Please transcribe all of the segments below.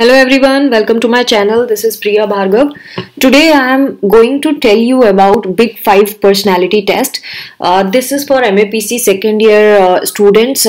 Hello everyone, welcome to my channel. This is Priya Bhargav. Today I am going to tell you about Big 5 personality test. This is for MAPC second year students.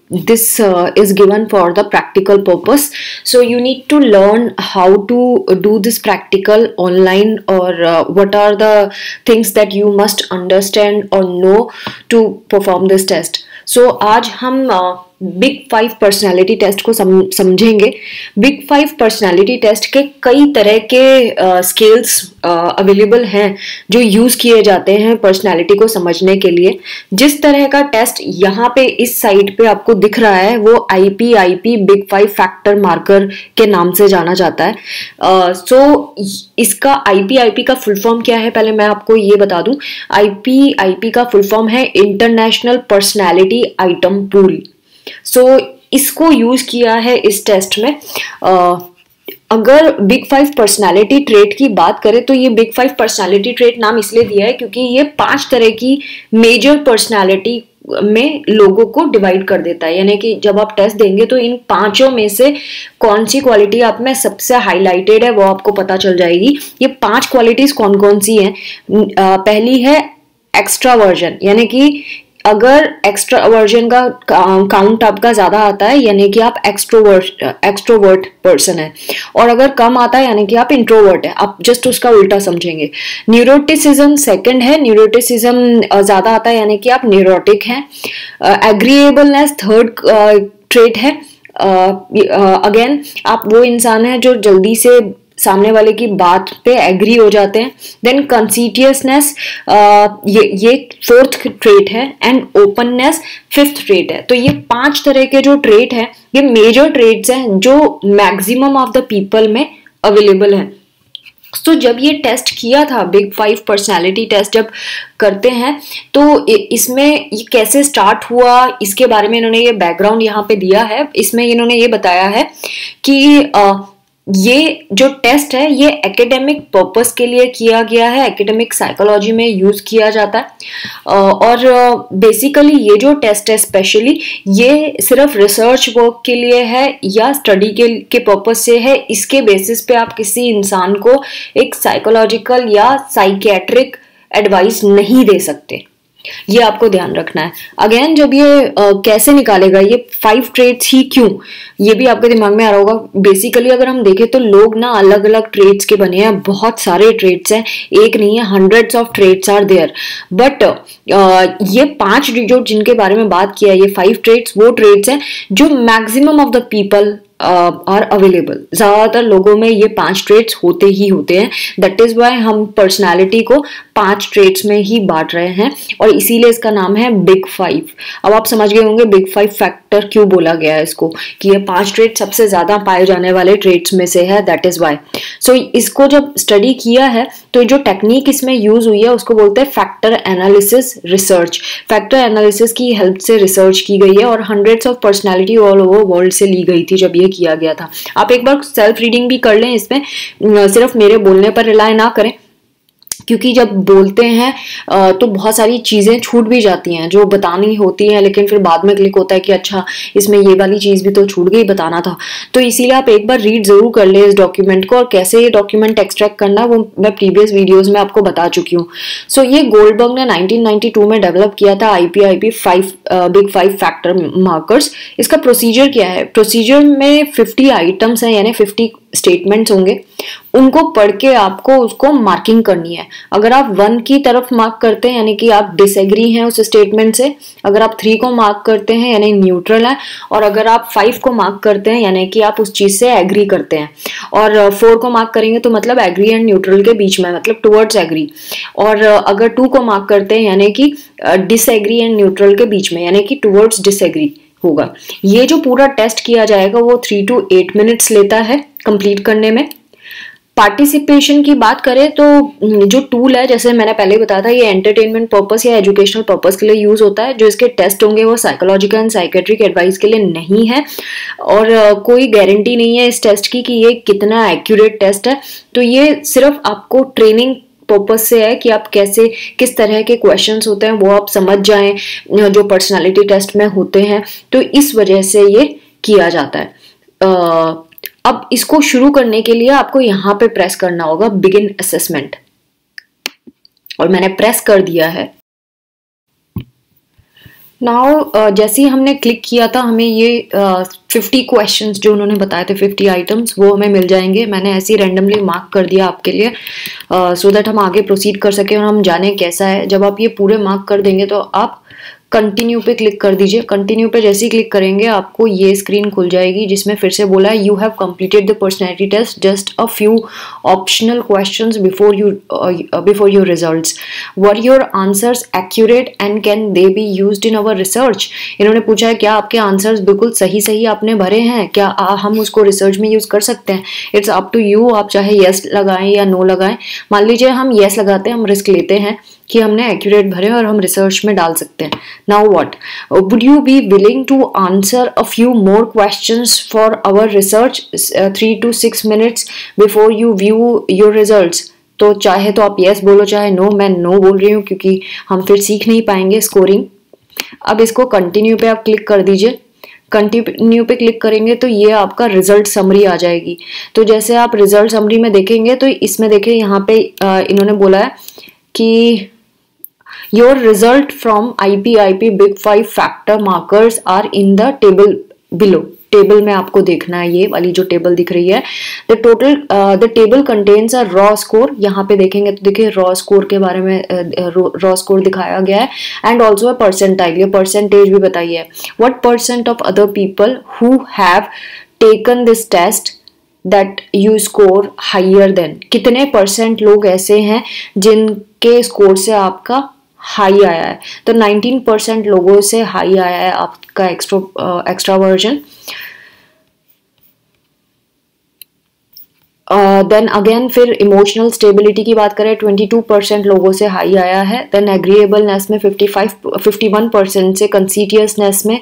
This is given for the practical purpose. So you need to learn how to do this practical online, or what are the things that you must understand or know to perform this test. So आज हम big 5 personality test को समझेंगे। Big 5 personality test के कई तरह के scales available हैं जो यूज किए जाते हैं पर्सनालिटी को समझने के लिए। जिस तरह का टेस्ट यहाँ पे इस साइड पे आपको दिख रहा है वो IPIP बिग 5 फैक्टर मार्कर के नाम से जाना जाता है। सो इसका IPIP का फुल फॉर्म क्या है, पहले मैं आपको ये बता दूं। IPIP का फुल फॉर्म है इंटरनेशनल पर्सनालिटी आइटम पूल। सो इसको यूज किया है इस टेस्ट में। अगर बिग 5 पर्सनालिटी ट्रेट की बात करें तो ये बिग 5 पर्सनालिटी ट्रेट नाम इसलिए दिया है क्योंकि ये 5 तरह की मेजर पर्सनालिटी में लोगों को डिवाइड कर देता है। यानी कि जब आप टेस्ट देंगे तो इन पांचों में से कौन सी क्वालिटी आप में सबसे हाईलाइटेड है वो आपको पता चल जाएगी। ये 5 क्वालिटीज कौन कौन सी हैं। पहली है एक्स्ट्रावर्जन, यानी कि अगर एक्स्ट्रावर्जन का काउंट आपका ज्यादा आता है यानी कि आप एक्सट्रोवर्ट पर्सन है, और अगर कम आता है यानी कि आप इंट्रोवर्ट है। आप जस्ट उसका उल्टा समझेंगे। न्यूरोटिसिज्म सेकंड है, न्यूरोटिसिज्म ज्यादा आता है यानी कि आप न्यूरोटिक हैं। एग्रीएबलनेस थर्ड ट्रेट है। अगेन आप वो इंसान है जो जल्दी से सामने वाले की बात पे एग्री हो जाते हैं। देन कंसीटियसनेस ये फोर्थ ट्रेट है, एंड ओपननेस फिफ्थ ट्रेट है। तो ये 5 तरह के जो ट्रेट हैं ये मेजर ट्रेट्स हैं जो मैक्सिमम ऑफ द पीपल में अवेलेबल है। तो जब ये टेस्ट किया था, बिग 5 पर्सनालिटी टेस्ट जब करते हैं तो इसमें ये कैसे स्टार्ट हुआ इसके बारे में इन्होंने ये बैकग्राउंड यहाँ पे दिया है। इसमें इन्होंने ये बताया है कि ये जो टेस्ट है ये एकेडमिक पर्पस के लिए किया गया है, एकेडमिक साइकोलॉजी में यूज किया जाता है। और बेसिकली ये जो टेस्ट है स्पेशली ये सिर्फ रिसर्च वर्क के लिए है या स्टडी के पर्पस से है। इसके बेसिस पे आप किसी इंसान को एक साइकोलॉजिकल या साइकियाट्रिक एडवाइस नहीं दे सकते, ये आपको ध्यान रखना है। अगेन जब ये कैसे निकालेगा ये 5 ट्रेट्स ही क्यों, ये भी आपके दिमाग में आ रहा होगा। बेसिकली अगर हम देखें तो लोग ना अलग अलग ट्रेट्स के बने हैं, बहुत सारे ट्रेट्स हैं, एक नहीं है, hundreds of traits are there. But ये 5 जो जिनके बारे में बात किया है, ये 5 ट्रेट्स वो ट्रेट्स हैं जो maximum of the people are available. ज्यादातर लोगों में ये 5 ट्रेट्स होते ही होते हैं। दैट इज वाई हम पर्सनालिटी को 5 ट्रेट्स में ही बांट रहे हैं और इसीलिए इसका नाम है बिग 5। अब आप समझ गए होंगे बिग 5 फैक्टर क्यों बोला गया है इसको, कि ये 5 ट्रेट सबसे ज्यादा पाए जाने वाले ट्रेट्स में से है। That is why. सो इसको जब स्टडी किया है तो जो टेक्निक इसमें यूज हुई है उसको बोलते हैं factor analysis research. Factor analysis की हेल्प से रिसर्च की गई है और hundreds of personality all over world से ली गई थी जब ये किया गया था। आप एक बार सेल्फ रीडिंग भी कर लें, इसमें सिर्फ मेरे बोलने पर रिलाय ना करें, क्योंकि जब बोलते हैं तो बहुत सारी चीजें छूट भी जाती हैं जो बतानी होती हैं, लेकिन फिर बाद में क्लिक होता है कि अच्छा इसमें ये वाली चीज भी तो छूट गई, बताना था। तो इसीलिए आप एक बार रीड जरूर कर ले इस डॉक्यूमेंट को, और कैसे ये डॉक्यूमेंट एक्सट्रैक्ट करना है वो मैं प्रीवियस वीडियोज में आपको बता चुकी हूँ। सो ये गोल्डबर्ग ने 1992 में डेवलप किया था IPIP बिग 5 फैक्टर मार्कर्स। इसका प्रोसीजर क्या है? प्रोसीजर में 50 आइटम्स हैं, यानी 50 स्टेटमेंट्स होंगे, उनको पढ़ के आपको उसको मार्किंग करनी है। अगर आप 1 की तरफ मार्क करते हैं यानी कि आप डिसएग्री हैं उस स्टेटमेंट से, अगर आप 3 को मार्क करते हैं यानी न्यूट्रल है, और अगर आप 5 को मार्क करते हैं यानी कि आप उस चीज से एग्री करते हैं, और 4 को मार्क करेंगे तो मतलब एग्री एंड न्यूट्रल के बीच में, मतलब टुवर्ड्स एग्री, और अगर 2 को मार्क करते हैं यानी कि डिसएग्री एंड न्यूट्रल के बीच में, यानी कि टुवर्ड्स डिसएग्री होगा। ये जो पूरा टेस्ट किया जाएगा वो 3 to 8 मिनट्स लेता है कंप्लीट करने में। पार्टिसिपेशन की बात करें तो जो टूल है, जैसे मैंने पहले बताया था, ये एंटरटेनमेंट पर्पस या एजुकेशनल पर्पस के लिए यूज होता है। जो इसके टेस्ट होंगे वो साइकोलॉजिकल एंड साइकेट्रिक एडवाइस के लिए नहीं है, और कोई गारंटी नहीं है इस टेस्ट की कि ये कितना एक्यूरेट टेस्ट है। तो ये सिर्फ आपको ट्रेनिंग पर्पस से है कि आप कैसे किस तरह के क्वेश्चंस होते हैं वो आप समझ जाएं जो पर्सनालिटी टेस्ट में होते हैं, तो इस वजह से ये किया जाता है। अब इसको शुरू करने के लिए आपको यहाँ पे प्रेस करना होगा बिगिन असेसमेंट, और मैंने प्रेस कर दिया है। नाउ जैसे ही हमने क्लिक किया था हमें ये 50 क्वेश्चंस जो उन्होंने बताए थे, 50 आइटम्स, वो हमें मिल जाएंगे। मैंने ऐसे ही रैंडमली मार्क कर दिया आपके लिए सो दैट हम आगे प्रोसीड कर सकें और हम जाने कैसा है। जब आप ये पूरे मार्क कर देंगे तो आप कंटिन्यू पे क्लिक कर दीजिए। कंटिन्यू पे जैसे ही क्लिक करेंगे आपको ये स्क्रीन खुल जाएगी जिसमें फिर से बोला है you have completed the personality test, just a few optional questions before your results, were your answers accurate and can they be used in our research. इन्होंने पूछा है क्या आपके आंसर्स बिल्कुल सही सही आपने भरे हैं, क्या हम उसको रिसर्च में यूज कर सकते हैं। इट्स अप टू यू, आप चाहे येस लगाएं या नो लगाएं। मान लीजिए हम येस लगाते हैं, हम रिस्क लेते हैं कि हमने एक्यूरेट भरे और हम रिसर्च में डाल सकते हैं। Now what, would you be willing to answer a few more questions for our research 3 to 6 minutes before you view your results. तो चाहे तो आप यस बोलो चाहे नो, मैं नो बोल रही हूँ क्योंकि हम फिर सीख नहीं पाएंगे स्कोरिंग। अब इसको कंटिन्यू पे आप क्लिक कर दीजिए। कंटिन्यू पे क्लिक करेंगे तो ये आपका रिजल्ट समरी आ जाएगी। तो जैसे आप रिजल्ट समरी में देखेंगे तो इसमें देखिए यहाँ पे इन्होंने बोला है कि your result from IPIP Big 5 factor markers are in the table below। Table में आपको देखना है, ये वाली जो टेबल दिख रही है। The table contains a raw score. यहाँ पे देखेंगे तो देखिए रॉ स्कोर के बारे में रॉ स्कोर दिखाया गया है एंड ऑल्सो अ परसेंटाइल, ये परसेंटेज भी बताई है। What percent of other people who have taken this test that you score higher than. कितने परसेंट लोग ऐसे हैं जिनके स्कोर से आपका हाई आया है। तो 19% लोगों से हाई आया है आपका एक्स्ट्रावर्जन। देन अगेन फिर इमोशनल स्टेबिलिटी की बात करें 22% लोगों से हाई आया है। देन एग्रीएबलनेस में 51% से, कंसीटियसनेस में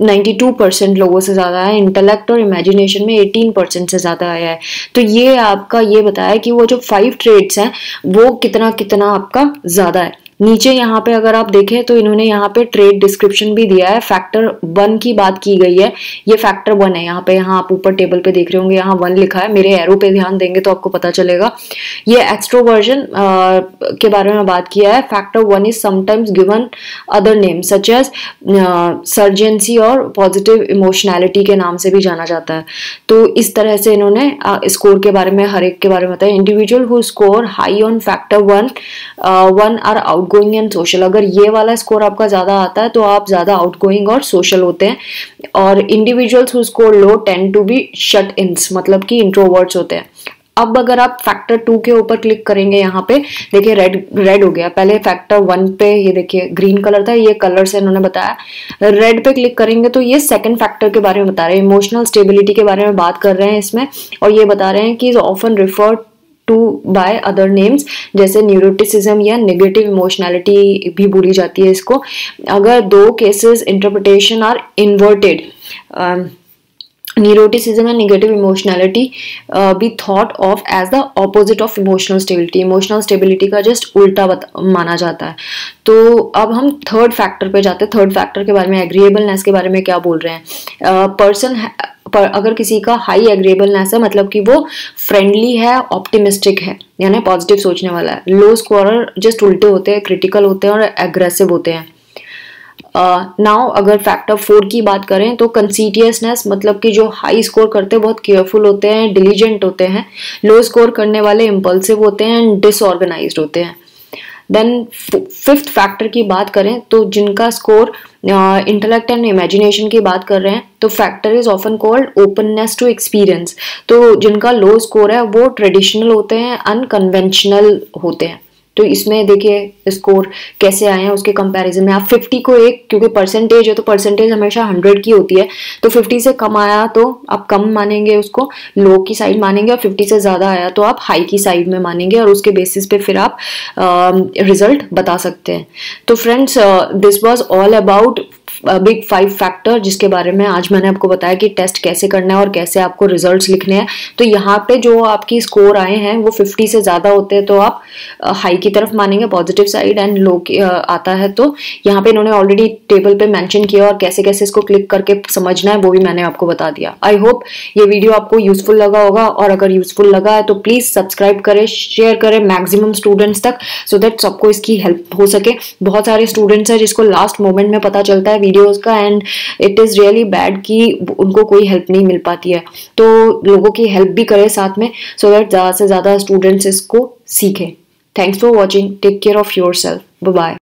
92% लोगों से ज़्यादा है, इंटेलेक्ट और इमेजिनेशन में 18% से ज़्यादा आया है। तो ये आपका ये बताया कि वो जो 5 ट्रेड्स हैं वो कितना कितना आपका ज़्यादा है। नीचे यहाँ पे अगर आप देखें तो इन्होंने यहाँ पे ट्रेड डिस्क्रिप्शन भी दिया है। फैक्टर 1 की बात की गई है, ये फैक्टर 1 है। यहाँ पे आप ऊपर टेबल पे देख रहे होंगे, यहाँ 1 लिखा है। मेरे एरो पे ध्यान देंगे तो आपको पता चलेगा। ये एक्सट्रोवर्जन के बारे में बात किया है। Factor 1 is sometimes given other name such as surgency और पॉजिटिव इमोशनैलिटी के नाम से भी जाना जाता है। तो इस तरह से इन्होंने स्कोर के बारे में हर एक के बारे में बताया। Individual who score high on factor 1 are outgoing and social. अगर ये वाला स्कोर आपका ज्यादा आता है तो आप ज्यादा आउटगोइंग और सोशल होते हैं। और individuals who score low tend to be shut ins, मतलब कि इंट्रोवर्ट्स होते हैं। अब अगर आप फैक्टर 2 के ऊपर क्लिक करेंगे, यहाँ पे देखिए रेड हो गया। पहले फैक्टर 1 पे ये देखिए ग्रीन कलर था, ये कलर से इन्होंने बताया। रेड पे क्लिक करेंगे तो ये सेकंड फैक्टर के बारे में बता रहे हैं, इमोशनल स्टेबिलिटी के बारे में बात कर रहे हैं इसमें। और ये बता रहे हैं कि often referred to by other names, जैसे न्यूरोटिसिज्म या नेगेटिव इमोशनैलिटी भी बोली जाती है इसको। अगर 2 cases interpretation are inverted, neuroticism and negative emotionality be thought of as the opposite of emotional stability. Emotional stability का जस्ट उल्टा माना जाता है। तो अब हम थर्ड फैक्टर पे जाते हैं। थर्ड फैक्टर के बारे में, एग्रीएबलनेस के बारे में क्या बोल रहे हैं। पर अगर किसी का हाई एग्रीएबलनेस है, मतलब कि वो फ्रेंडली है, ऑप्टिमिस्टिक है, यानी पॉजिटिव सोचने वाला है। लो स्कोरर जस्ट उल्टे होते हैं, क्रिटिकल होते हैं और एग्रेसिव होते हैं। नाउ अगर फैक्टर 4 की बात करें तो कंसीटियसनेस, मतलब कि जो हाई स्कोर करते हैं बहुत केयरफुल होते हैं, डिलीजेंट होते हैं। लो स्कोर करने वाले इम्पल्सिव होते हैं एंड डिसऑर्गेनाइज्ड होते हैं। देन 5th फैक्टर की बात करें तो जिनका स्कोर इंटेलेक्ट एंड इमेजिनेशन की बात कर रहे हैं, तो factor is often called openness to experience. तो जिनका लो स्कोर है वो ट्रेडिशनल होते हैं, अनकन्वेंशनल होते हैं। तो इसमें देखिए स्कोर कैसे आए हैं उसके कंपैरिजन में। आप 50 को क्योंकि परसेंटेज है तो परसेंटेज हमेशा 100 की होती है, तो 50 से कम आया तो आप कम मानेंगे, उसको लो की साइड मानेंगे। और 50 से ज़्यादा आया तो आप हाई की साइड में मानेंगे, और उसके बेसिस पे फिर आप रिजल्ट बता सकते हैं। तो friends, this was all about big 5 factor जिसके बारे में आज मैंने आपको बताया कि टेस्ट कैसे करना है और कैसे आपको रिजल्ट्स लिखने हैं। तो यहाँ पे जो आपकी स्कोर आए हैं वो 50 से ज़्यादा होते हैं तो आप हाई की तरफ मानेंगे, पॉजिटिव साइड, एंड लो आता है तो यहाँ पे इन्होंने ऑलरेडी टेबल पे मेंशन किया और कैसे कैसे इसको क्लिक करके समझना है वो भी मैंने आपको बता दिया। आई होप ये वीडियो आपको यूजफुल लगा होगा, और अगर यूजफुल लगा है तो प्लीज सब्सक्राइब करें, शेयर करें मैक्सिमम स्टूडेंट्स तक, सो दैट सबको इसकी हेल्प हो सके। बहुत सारे स्टूडेंट्स हैं जिसको लास्ट मोमेंट में पता चलता है वीडियोस का, and it is really bad कि उनको कोई हेल्प नहीं मिल पाती है। तो लोगों की हेल्प भी करें साथ में, सो दैट ज़्यादा से ज़्यादा स्टूडेंट्स इसको सीखें। Thanks for watching, take care of yourself, bye bye.